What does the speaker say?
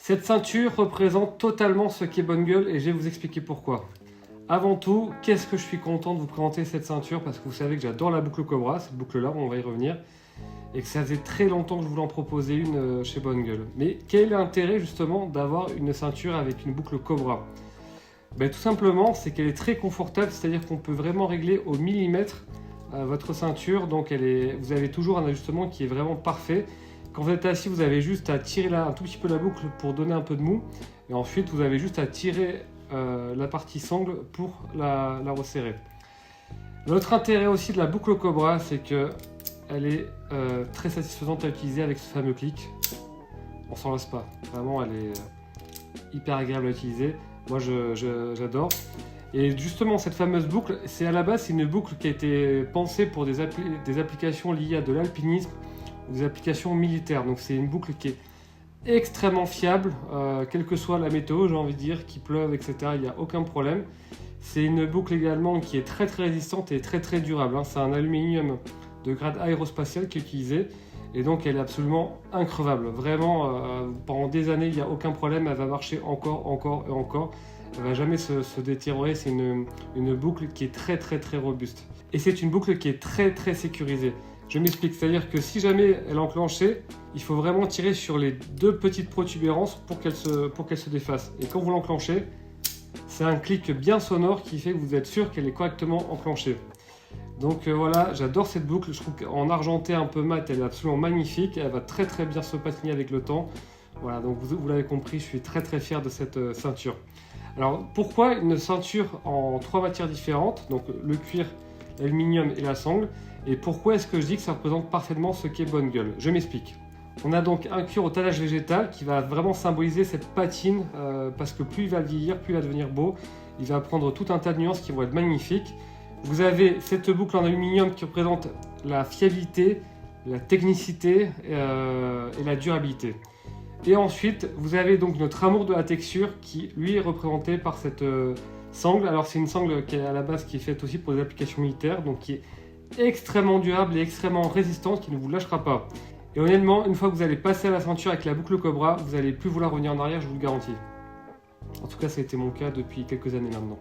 Cette ceinture représente totalement ce qu'est Bonne Gueule et je vais vous expliquer pourquoi. Avant tout, qu'est-ce que je suis content de vous présenter cette ceinture parce que vous savez que j'adore la boucle Cobra, cette boucle-là, on va y revenir, et que ça faisait très longtemps que je voulais en proposer une chez Bonne Gueule. Mais quel est l'intérêt justement d'avoir une ceinture avec une boucle Cobra? Tout simplement, c'est qu'elle est très confortable, c'est-à-dire qu'on peut vraiment régler au millimètre votre ceinture, donc vous avez toujours un ajustement qui est vraiment parfait. Quand vous êtes assis, vous avez juste à tirer un tout petit peu la boucle pour donner un peu de mou, et ensuite vous avez juste à tirer la partie sangle pour la resserrer. L'autre intérêt aussi de la boucle Cobra, c'est qu'elle est très satisfaisante à utiliser avec ce fameux clic. On s'en lasse pas, vraiment elle est hyper agréable à utiliser. Moi j'adore. Et justement cette fameuse boucle, c'est à la base c'est une boucle qui a été pensée pour des applications liées à de l'alpinisme ou des applications militaires. Donc c'est une boucle qui est extrêmement fiable, quelle que soit la météo, j'ai envie de dire, qu'il pleuve, etc. Il n'y a aucun problème. C'est une boucle également qui est très résistante et très durable. C'est un aluminium de grade aérospatial qui est utilisé. Et donc elle est absolument increvable. Vraiment, pendant des années, il n'y a aucun problème. Elle va marcher encore et encore. Elle ne va jamais se détériorer. C'est une boucle qui est très robuste. Et c'est une boucle qui est très sécurisée. Je m'explique, c'est-à-dire que si jamais elle est enclenchée, il faut vraiment tirer sur les deux petites protubérances pour qu'elle se défasse. Et quand vous l'enclenchez, c'est un clic bien sonore qui fait que vous êtes sûr qu'elle est correctement enclenchée. Donc voilà, j'adore cette boucle, je trouve qu'en argenté un peu mat, elle est absolument magnifique, elle va très bien se patiner avec le temps. Voilà, donc vous l'avez compris, je suis très fier de cette ceinture. Alors pourquoi une ceinture en 3 matières différentes, donc le cuir, l'aluminium et la sangle, et pourquoi est-ce que je dis que ça représente parfaitement ce qu'est Bonne Gueule? Je m'explique. On a donc un cuir au tannage végétal qui va vraiment symboliser cette patine, parce que plus il va vieillir, plus il va devenir beau, il va prendre tout un tas de nuances qui vont être magnifiques. Vous avez cette boucle en aluminium qui représente la fiabilité, la technicité et la durabilité. Et ensuite, vous avez donc notre amour de la texture qui, lui, est représenté par cette sangle. Alors, c'est une sangle qui est à la base qui est faite aussi pour des applications militaires, donc qui est extrêmement durable et extrêmement résistante, qui ne vous lâchera pas. Et honnêtement, une fois que vous allez passer à la ceinture avec la boucle Cobra, vous n'allez plus vouloir revenir en arrière, je vous le garantis. En tout cas, ça a été mon cas depuis quelques années maintenant.